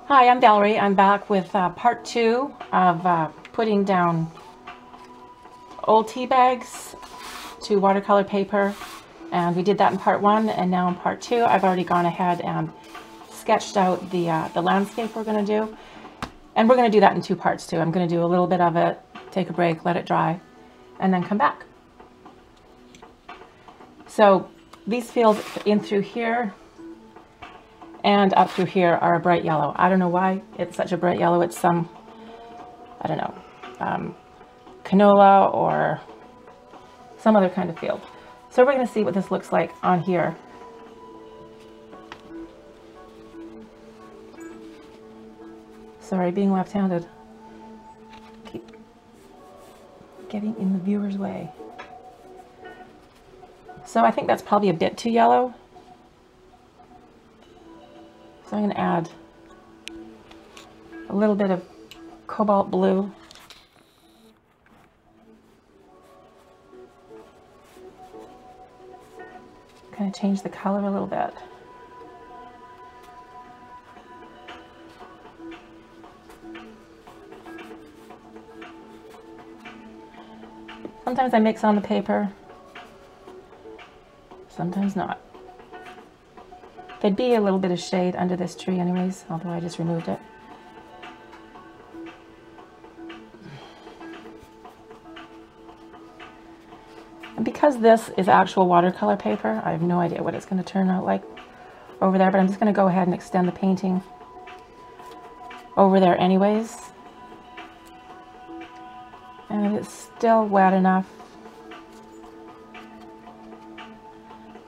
Hi, I'm Valerie. I'm back with part 2 of putting down old tea bags to watercolor paper, and we did that in part 1, and now in part 2 I've already gone ahead and sketched out the landscape we're going to do, and we're going to do that in 2 parts too. I'm going to do a little bit of it, take a break, let it dry, and then come back. So these fields in through here and up through here are a bright yellow. I don't know why it's such a bright yellow. It's some, I don't know, canola or some other kind of field. So we're going to see what this looks like on here. Sorry, being left-handed. Keep getting in the viewer's way. So I think that's probably a bit too yellow. So I'm going to add a little bit of cobalt blue. Kind of change the color a little bit. Sometimes I mix on the paper, sometimes not. There'd be a little bit of shade under this tree anyways, although I just removed it. And because this is actual watercolor paper, I have no idea what it's going to turn out like over there, but I'm just going to go ahead and extend the painting over there anyways. And it's still wet enough.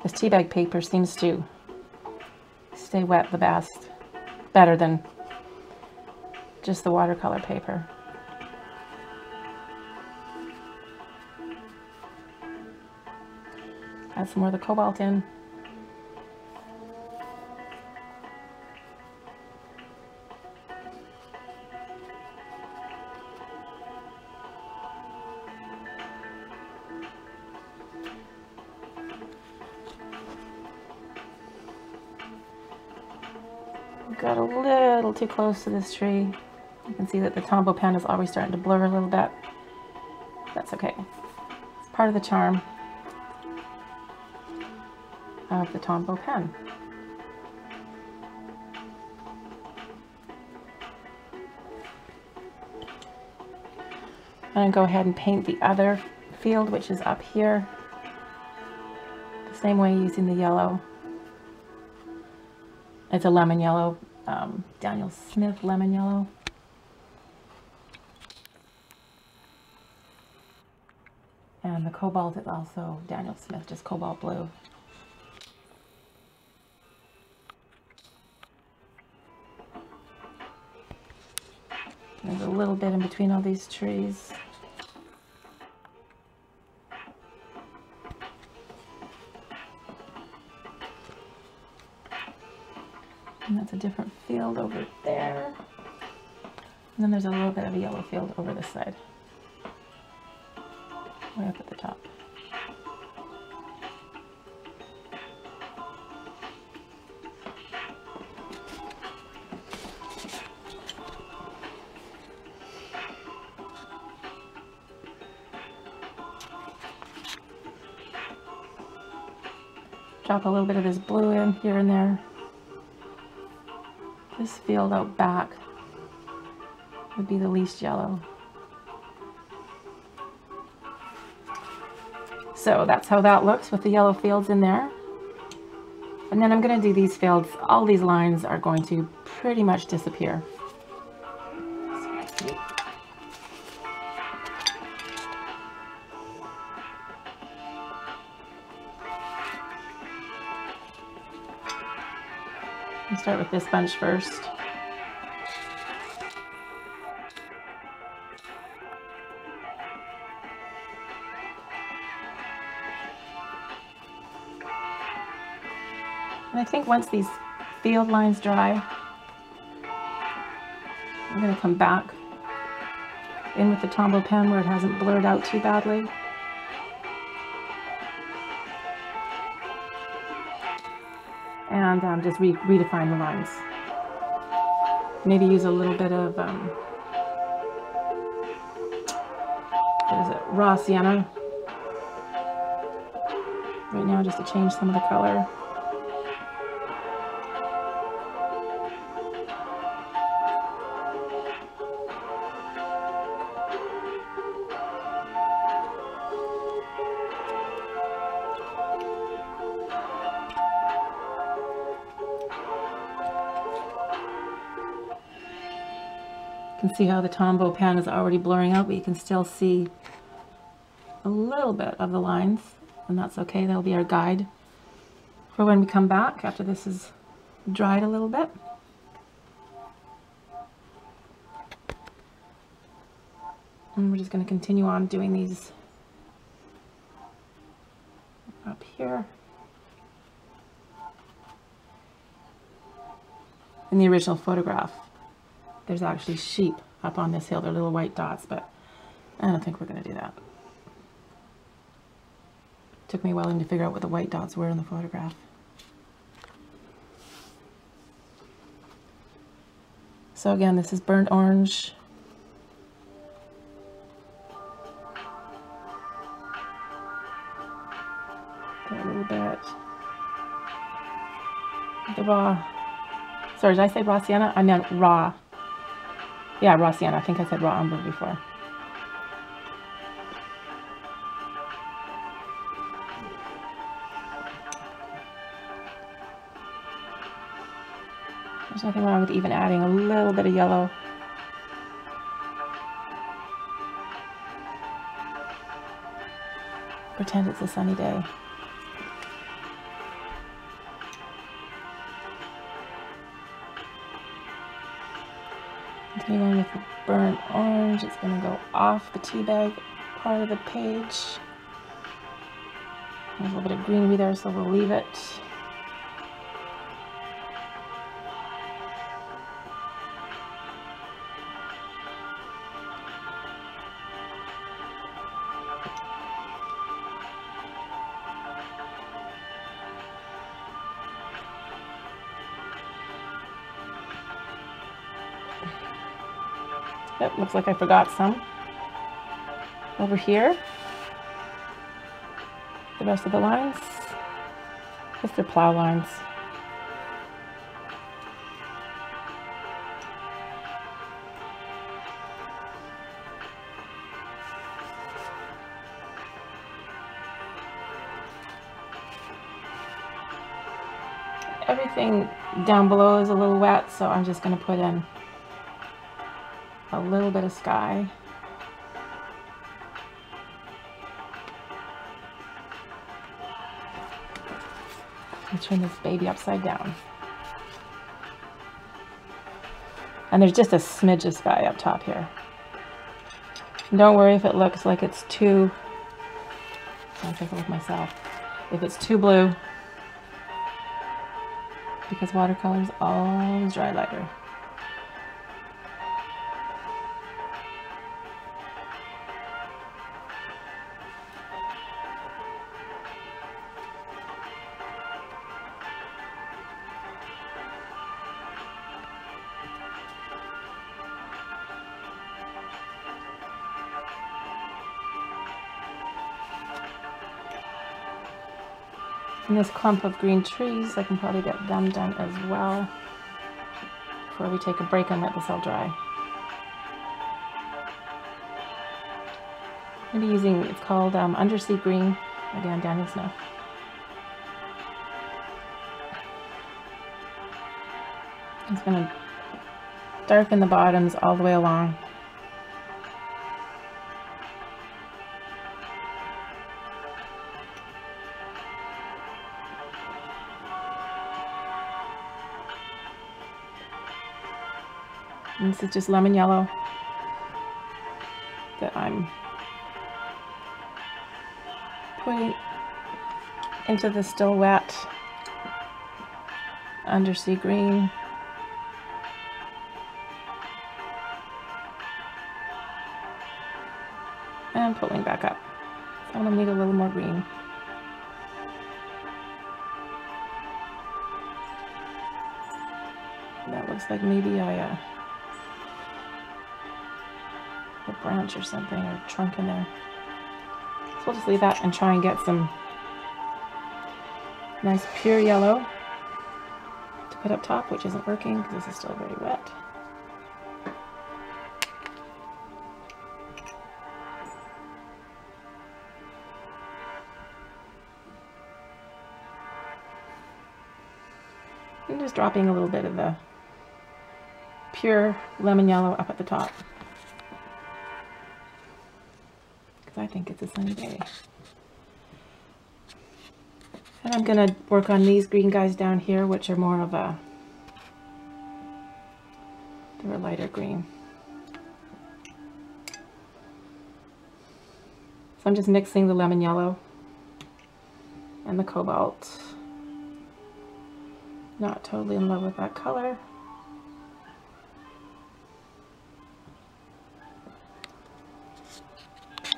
This tea bag paper seems to stay wet the best, better than just the watercolor paper. Add some more of the cobalt in. Got a little too close to this tree. You can see that the Tombow pen is already starting to blur a little bit. That's okay. It's part of the charm of the Tombow pen. I'm going to go ahead and paint the other field, which is up here, the same way, using the yellow. It's a lemon yellow, Daniel Smith lemon yellow. And the cobalt is also Daniel Smith, just cobalt blue. There's a little bit in between all these trees. And that's a different field over there. And then there's a little bit of a yellow field over this side, way up at the top. Drop a little bit of this blue in here and there. This field out back would be the least yellow. So that's how that looks with the yellow fields in there. And then I'm going to do these fields. All these lines are going to pretty much disappear. I'll start with this bunch first. And I think once these field lines dry, I'm going to come back in with the Tombow pen where it hasn't blurred out too badly. and just redefine the lines. Maybe use a little bit of, what is it, raw sienna right now, just to change some of the color. You can see how the Tombow pen is already blurring out, but you can still see a little bit of the lines, and that's okay. That'll be our guide for when we come back after this is dried a little bit. And we're just going to continue on doing these up here. In the original photograph, there's actually sheep up on this hill. They're little white dots, but I don't think we're going to do that. Took me a while to figure out what the white dots were in the photograph. So again, this is burnt orange. Got a little bit. The raw. Sorry, did I say raw sienna? I meant raw. Yeah, raw sienna. I think I said raw umber before. There's nothing wrong with even adding a little bit of yellow. Pretend it's a sunny day. Continuing with the burnt orange, it's going to go off the tea bag part of the page. There's a little bit of greenery there, so we'll leave it. Yep, looks like I forgot some over here. The rest of the lines, just their plow lines. Everything down below is a little wet, so I'm just going to put in a little bit of sky. And turn this baby upside down. And there's just a smidge of sky up top here. And don't worry if it looks like it's too, I'm careful with myself, if it's too blue, because watercolors always dry lighter. And this clump of green trees, I can probably get them done as well before we take a break and let this all dry. I'm going to be using, it's called Undersea Green, again, Daniel Smith. I'm just going to darken the bottoms all the way along. And this is just lemon yellow that I'm putting into the still wet undersea green. And pulling back up. So I'm going to need a little more green. That looks like maybe a branch or something, or trunk in there. So we'll just leave that and try and get some nice pure yellow to put up top, which isn't working because this is still very wet. I'm just dropping a little bit of the pure lemon yellow up at the top, because I think it's a sunny day. And I'm going to work on these green guys down here, which are more of a, they're a lighter green. So I'm just mixing the lemon yellow and the cobalt. Not totally in love with that color.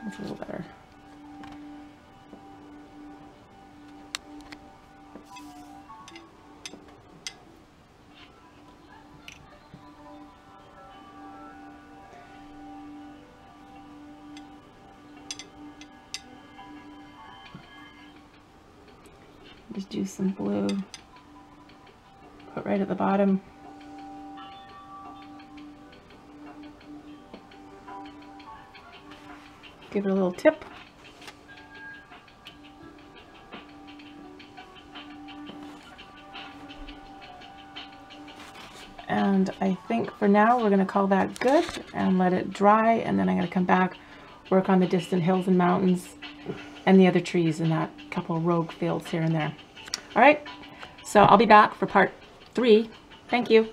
It's a little better. Just do some blue. Put right at the bottom. Give it a little tip. And I think for now we're going to call that good and let it dry, and then I'm going to come back, work on the distant hills and mountains and the other trees and that couple of rogue fields here and there. All right, so I'll be back for part 3. Thank you.